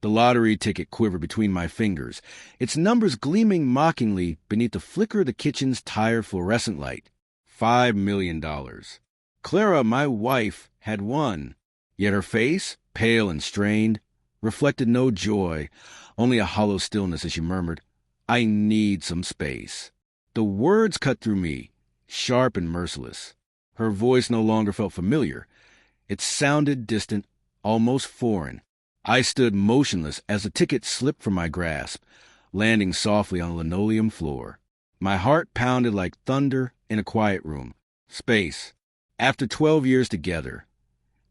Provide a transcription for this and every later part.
The lottery ticket quivered between my fingers, its numbers gleaming mockingly beneath the flicker of the kitchen's tired fluorescent light. $5 million. Clara, my wife, had won. Yet her face, pale and strained, reflected no joy, only a hollow stillness as she murmured, "I need some space." The words cut through me, sharp and merciless. Her voice no longer felt familiar. It sounded distant, almost foreign. I stood motionless as the ticket slipped from my grasp, landing softly on the linoleum floor. My heart pounded like thunder in a quiet room. Space. After 12 years together.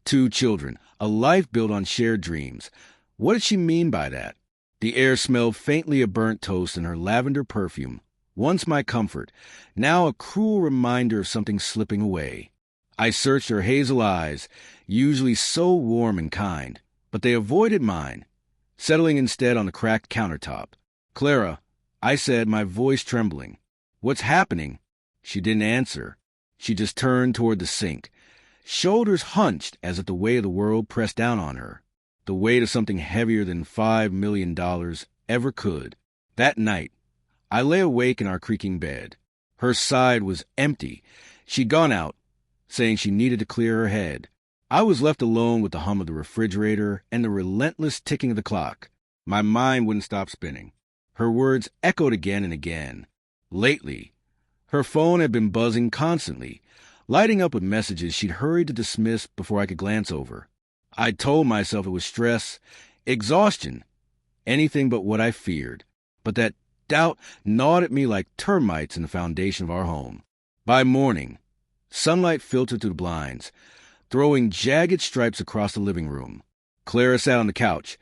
2 children. A life built on shared dreams. What did she mean by that? The air smelled faintly of burnt toast and her lavender perfume. Once my comfort, now a cruel reminder of something slipping away. I searched her hazel eyes, usually so warm and kind, but they avoided mine, settling instead on the cracked countertop. "Clara," I said, my voice trembling. "What's happening?" She didn't answer. She just turned toward the sink, shoulders hunched as if the weight of the world pressed down on her, the weight of something heavier than $5 million ever could. That night, I lay awake in our creaking bed. Her side was empty. She'd gone out, saying she needed to clear her head. I was left alone with the hum of the refrigerator and the relentless ticking of the clock. My mind wouldn't stop spinning. Her words echoed again and again. Lately, her phone had been buzzing constantly, lighting up with messages she'd hurried to dismiss before I could glance over. I'd told myself it was stress, exhaustion, anything but what I feared. But that doubt gnawed at me like termites in the foundation of our home. By morning, sunlight filtered through the blinds, throwing jagged stripes across the living room. Clara sat on the couch,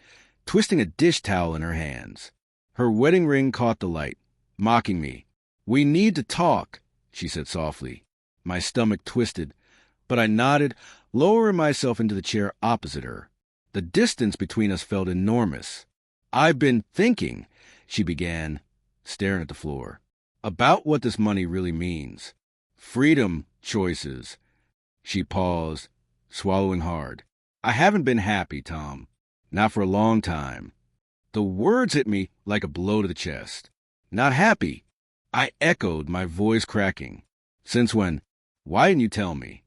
twisting a dish towel in her hands. Her wedding ring caught the light, mocking me. "We need to talk," she said softly. My stomach twisted, but I nodded, lowering myself into the chair opposite her. The distance between us felt enormous. "I've been thinking," she began, staring at the floor, "about what this money really means. Freedom, choices." She paused, swallowing hard. "I haven't been happy, Tom. Not for a long time." The words hit me like a blow to the chest. "Not happy?" I echoed, my voice cracking. "Since when? Why didn't you tell me?"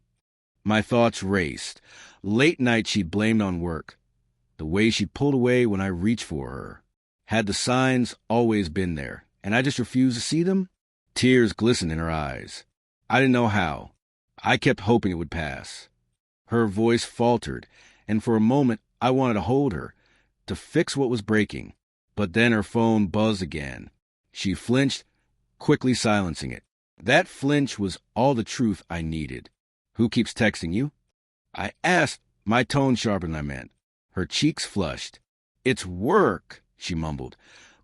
My thoughts raced. Late nights she'd blamed on work. The way she pulled away when I reached for her. Had the signs always been there, and I just refused to see them? Tears glistened in her eyes. I didn't know how. I kept hoping it would pass. Her voice faltered, and for a moment I wanted to hold her, to fix what was breaking. But then her phone buzzed again. She flinched, quickly silencing it. That flinch was all the truth I needed. "Who keeps texting you?" I asked, my tone sharper than I meant. Her cheeks flushed. "It's work," she mumbled,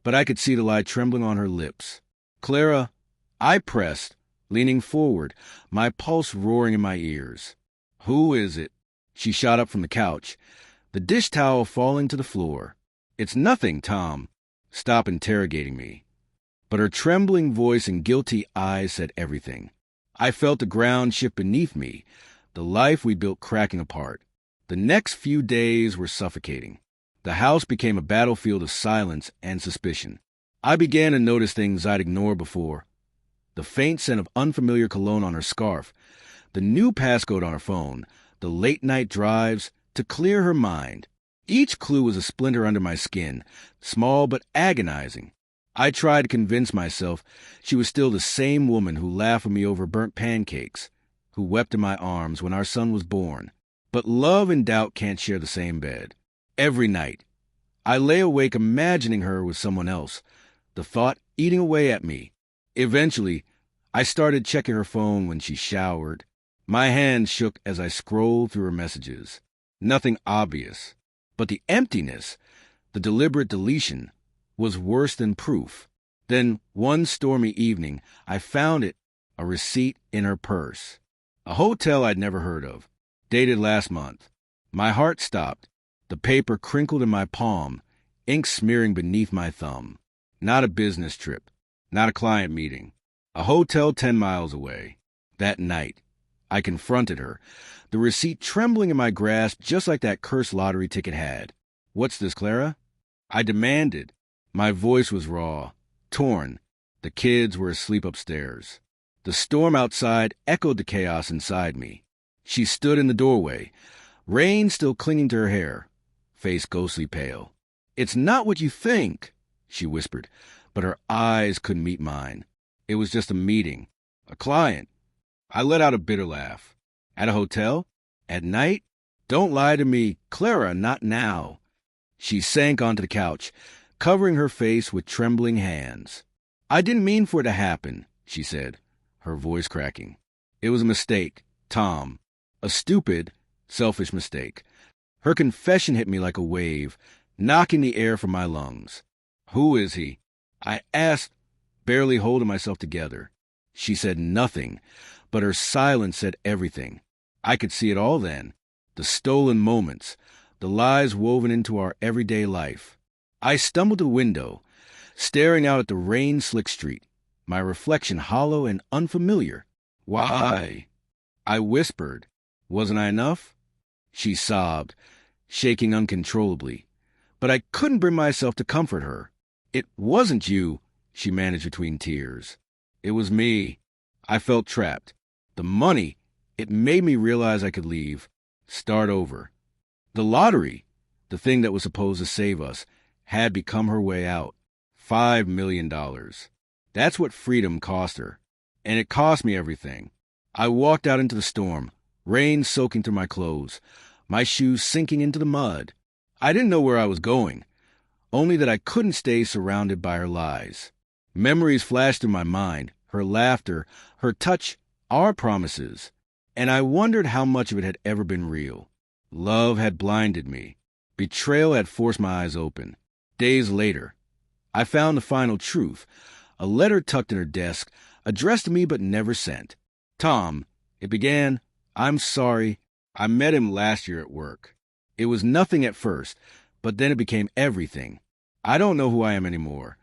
but I could see the lie trembling on her lips. "Clara," I pressed, leaning forward, my pulse roaring in my ears. "Who is it?" She shot up from the couch, the dish towel falling to the floor. "It's nothing, Tom." Stop interrogating me. But her trembling voice and guilty eyes said everything. I felt the ground shift beneath me, the life we built cracking apart. The next few days were suffocating. The house became a battlefield of silence and suspicion. I began to notice things I'd ignored before. The faint scent of unfamiliar cologne on her scarf, the new passcode on her phone, the late-night drives to clear her mind. Each clue was a splinter under my skin, small but agonizing. I tried to convince myself she was still the same woman who laughed with me over burnt pancakes, who wept in my arms when our son was born. But love and doubt can't share the same bed. Every night, I lay awake imagining her with someone else, the thought eating away at me. Eventually, I started checking her phone when she showered. My hands shook as I scrolled through her messages. Nothing obvious. But the emptiness, the deliberate deletion, was worse than proof. Then, one stormy evening, I found it, a receipt in her purse. A hotel I'd never heard of, dated last month. My heart stopped. The paper crinkled in my palm, ink smearing beneath my thumb. Not a business trip, not a client meeting. A hotel 10 miles away. That night, I confronted her, the receipt trembling in my grasp just like that cursed lottery ticket had. "What's this, Clara?" I demanded. My voice was raw, torn. The kids were asleep upstairs. The storm outside echoed the chaos inside me. She stood in the doorway, rain still clinging to her hair, face ghostly pale. "It's not what you think," she whispered, but her eyes couldn't meet mine. It was just a meeting. A client. I let out a bitter laugh. At a hotel? At night? Don't lie to me. Clara, not now. She sank onto the couch, covering her face with trembling hands. "I didn't mean for it to happen," she said, her voice cracking. "It was a mistake, Tom. A stupid, selfish mistake." Her confession hit me like a wave, knocking the air from my lungs. "Who is he?" I asked, barely holding myself together. She said nothing, but her silence said everything. I could see it all then. The stolen moments, the lies woven into our everyday life. I stumbled to the window, staring out at the rain-slick street, my reflection hollow and unfamiliar. "Why?" I whispered. "Wasn't I enough?" She sobbed, shaking uncontrollably. But I couldn't bring myself to comfort her. "It wasn't you," she managed between tears. "It was me." I felt trapped. The money, it made me realize I could leave, start over. The lottery, the thing that was supposed to save us, had become her way out. $5 million. That's what freedom cost her. And it cost me everything. I walked out into the storm, rain soaking through my clothes, my shoes sinking into the mud. I didn't know where I was going, only that I couldn't stay surrounded by her lies. Memories flashed through my mind, her laughter, her touch, our promises, and I wondered how much of it had ever been real. Love had blinded me. Betrayal had forced my eyes open. Days later, I found the final truth, a letter tucked in her desk, addressed to me but never sent. "Tom," it began, "I'm sorry. I met him last year at work. It was nothing at first, but then it became everything. I don't know who I am anymore."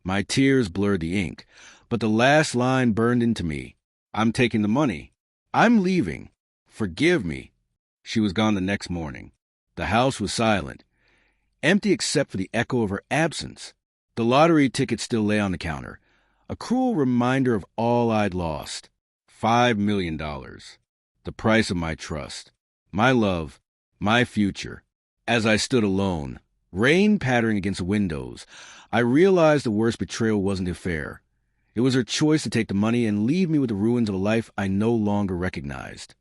My tears blurred the ink, but the last line burned into me. "I'm taking the money. I'm leaving. Forgive me." She was gone the next morning. The house was silent, empty except for the echo of her absence. The lottery ticket still lay on the counter, a cruel reminder of all I'd lost. $5 million. The price of my trust, my love, my future. As I stood alone, rain pattering against the windows, I realized the worst betrayal wasn't fair. It was her choice to take the money and leave me with the ruins of a life I no longer recognized.